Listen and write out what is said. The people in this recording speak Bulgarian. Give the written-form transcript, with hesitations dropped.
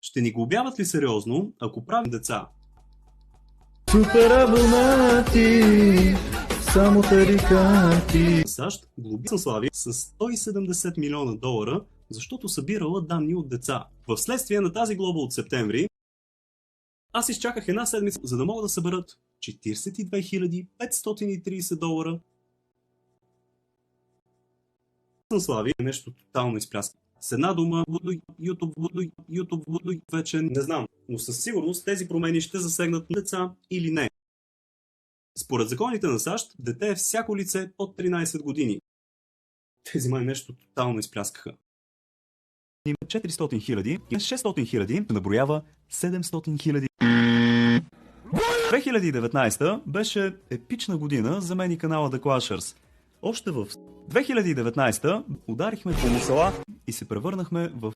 Ще ни глобяват ли сериозно, ако правим деца? Супер абонати, само тарикати. САЩ глоби Славия с 170 милиона долара, защото събирала данни от деца. В следствие на тази глоба от септември, аз изчаках една седмица, за да могат да съберат 42 530 долара. Славия е нещо тотално изпляска. С една дума, YouTube, вече не знам, но със сигурност тези промени ще засегнат деца или не. Според законите на САЩ, дете е всяко лице под 13 години. Тези май нещо тотално изпляскаха. 400 хиляди и 600 хиляди наброява 700 хиляди. 2019 беше епична година за мен и канала The Clashers. Още в 2019 ударихме по мусала и се превърнахме в